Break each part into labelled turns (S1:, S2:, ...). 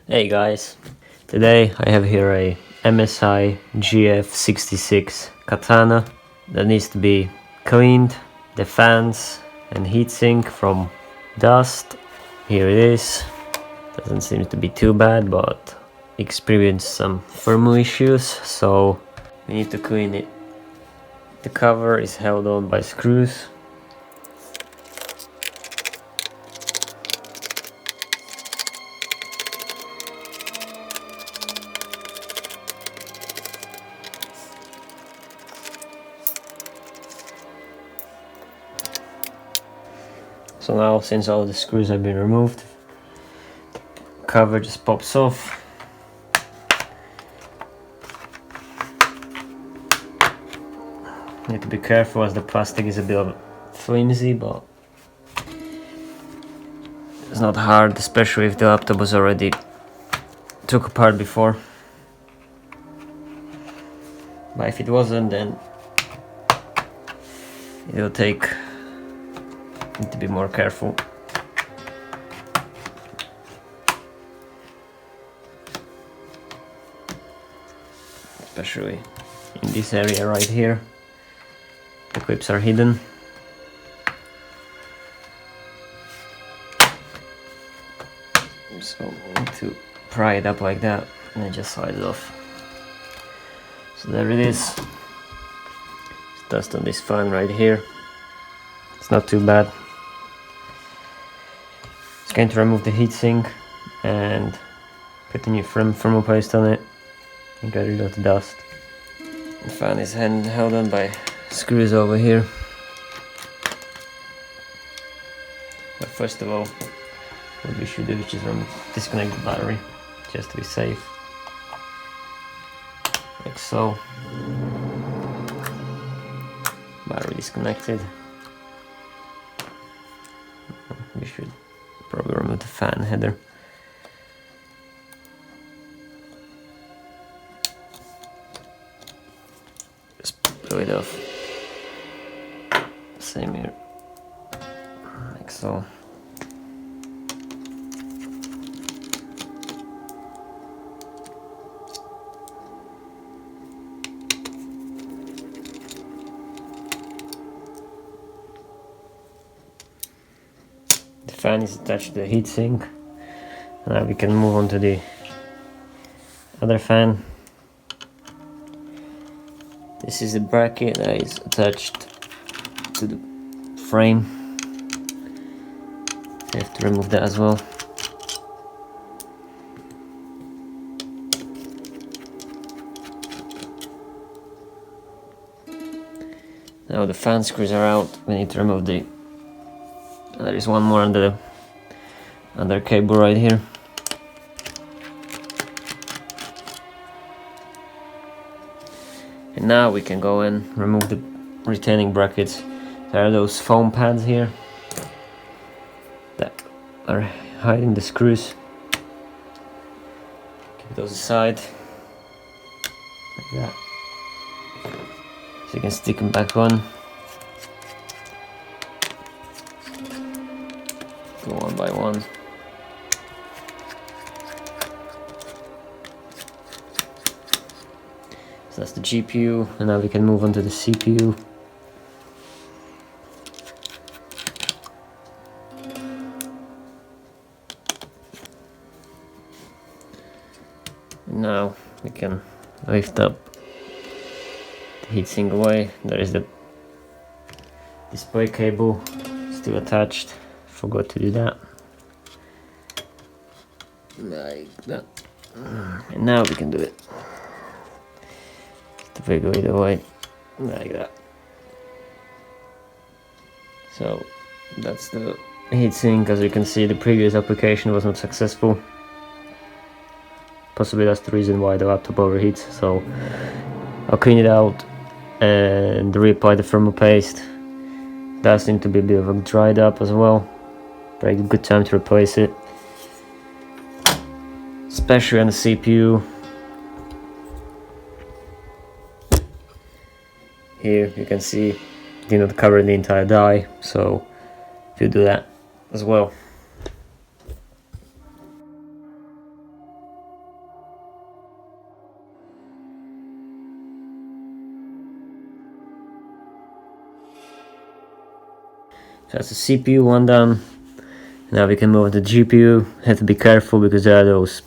S1: Hey guys, today I have here a MSI GF66 Katana that needs to be cleaned, the fans and heatsink from dust. Here it is. Doesn't seem to be too bad, but experienced some thermal issues, so we need to clean it. The cover is held on by screws. So now, since all the screws have been removed, cover just pops off. Need to be careful as the plastic is a bit flimsy, but it's not hard, especially if the laptop was already took apart before. But if it wasn't, then it'll take. Need to be more careful. Especially in this area right here. The clips are hidden. So we need to pry it up like that and then just slide it off. So there it is. There's dust on this fan right here. It's not too bad. It's going to remove the heatsink and put a new thermal paste on it and get rid of the dust. The fan is held on by screws over here. But first of all, what we should do is just disconnect the battery, just to be safe. Like so. Battery disconnected. We should probably remove the fan header. Just blow it off. Same here. Like so. The fan is attached to the heatsink. Now we can move on to the other fan. This is the bracket that is attached to the frame. You have to remove that as well. Now the fan screws are out. We need to remove the. There is one more under the cable right here. And now we can go and remove the retaining brackets. There are those foam pads here that are hiding the screws. Keep those aside like that, so you can stick them back on. Go one by one. So that's the GPU, and now we can move on to the CPU. And now we can lift up the heatsink away. There is the display cable still attached. Forgot to do that. Like that. And now we can do it. Just wiggle it away. Like that. So that's the heatsink. As you can see, the previous application was not successful. Possibly that's the reason why the laptop overheats. So I'll clean it out and reapply the thermal paste. That seems to be a bit of a dried up as well. Very good time to replace it, especially on the CPU. Here you can see it did not cover the entire die, so you do that as well. That's the CPU one done. Now we can move on to the GPU. Have to be careful because there are those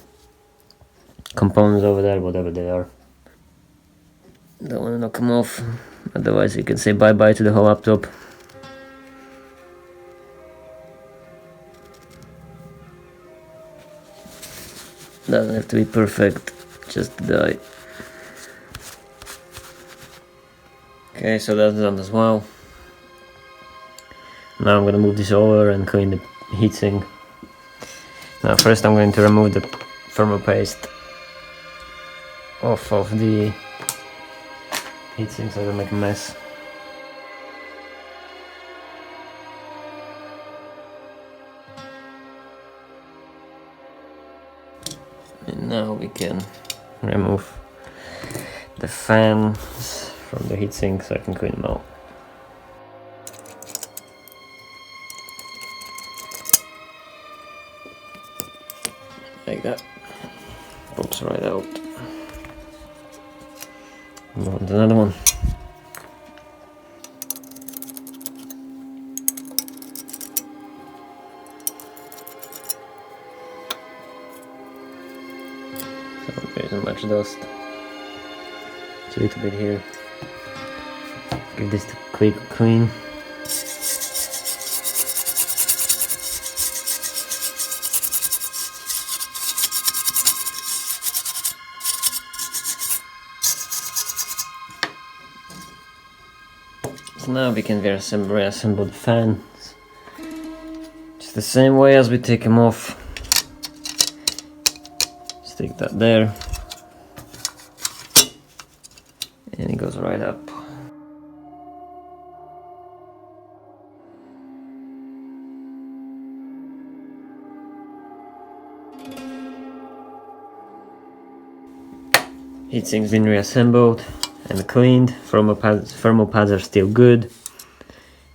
S1: components over there, whatever they are. Don't want to knock them off, otherwise you can say bye bye to the whole laptop. Doesn't have to be perfect, just to die. Okay, so that's done as well. Now I'm gonna move this over and clean the heatsink. Now first I'm going to remove the thermal paste off of the heatsink so I don't make a mess. And now we can remove the fans from the heatsink so I can clean them out. Like that. Pops right out. Move on to another one. So there isn't much dust. It's a little bit here. Give this a quick clean. So now we can reassemble the fans. Just the same way as we take them off. Stick that there. And it goes right up. Heatsink's been reassembled and cleaned. Thermal pads are still good.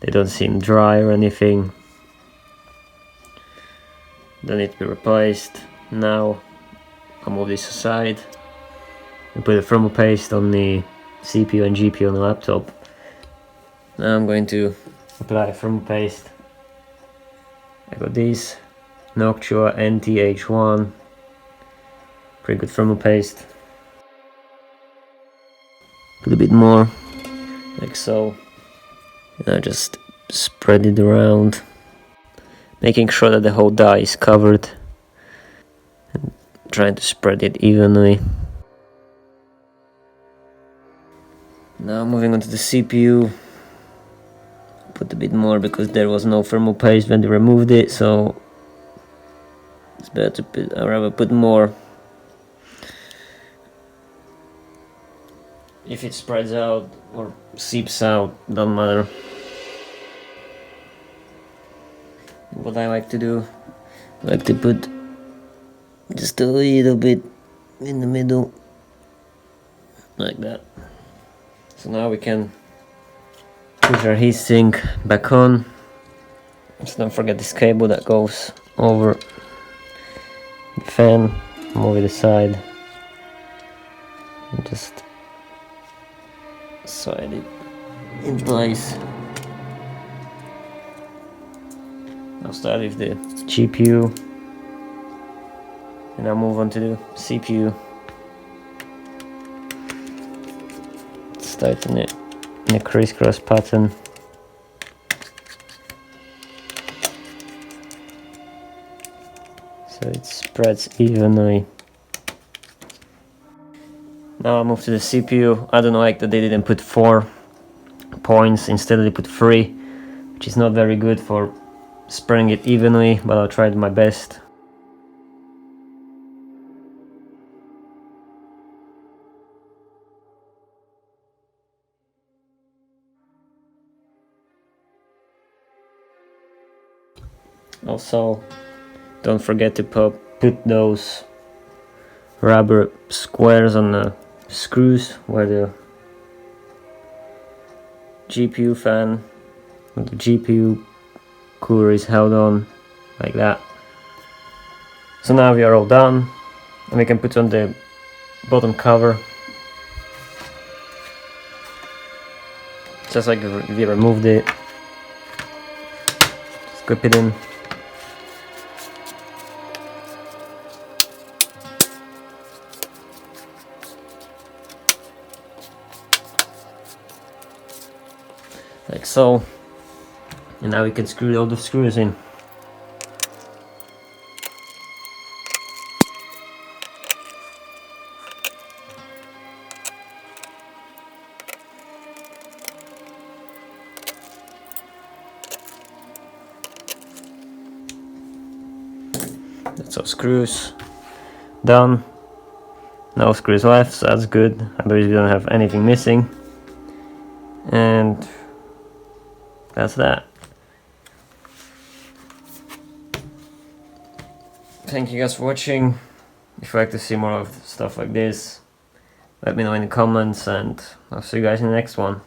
S1: They don't seem dry or anything. Don't need to be replaced. Now I'll move this aside and put the thermal paste on the CPU and GPU on the laptop. Now I'm going to apply thermal paste. I got these Noctua NTH1. Pretty good thermal paste. Put a bit more, like so. And I just spread it around, making sure that the whole die is covered and trying to spread it evenly. Now moving on to the CPU. Put a bit more because there was no thermal paste when they removed it, so it's better to put, I'd rather put more. If it spreads out or seeps out, doesn't matter. What I like to do, I like to put just a little bit in the middle, like that. So now we can push our heatsink back on. Just don't forget this cable that goes over the fan. Move it aside and just slide it in place. I'll start with the GPU and I'll move on to the CPU. Let's tighten it in a crisscross pattern. So it spreads evenly. Now I'll move to the CPU. I don't like that they didn't put 4 points, instead they put 3, which is not very good for spreading it evenly, but I'll try my best. Also, don't forget to put those rubber squares on the screws where the GPU fan, where the GPU cooler is held on, like that. So now we are all done, and we can put on the bottom cover. Just like we removed it. clip it in. Like so. And now we can screw all the screws in. That's all screws done. No screws left, so that's good. Otherwise we don't have anything missing. And that's that. Thank you guys for watching. If you like to see more of stuff like this, let me know in the comments, and I'll see you guys in the next one.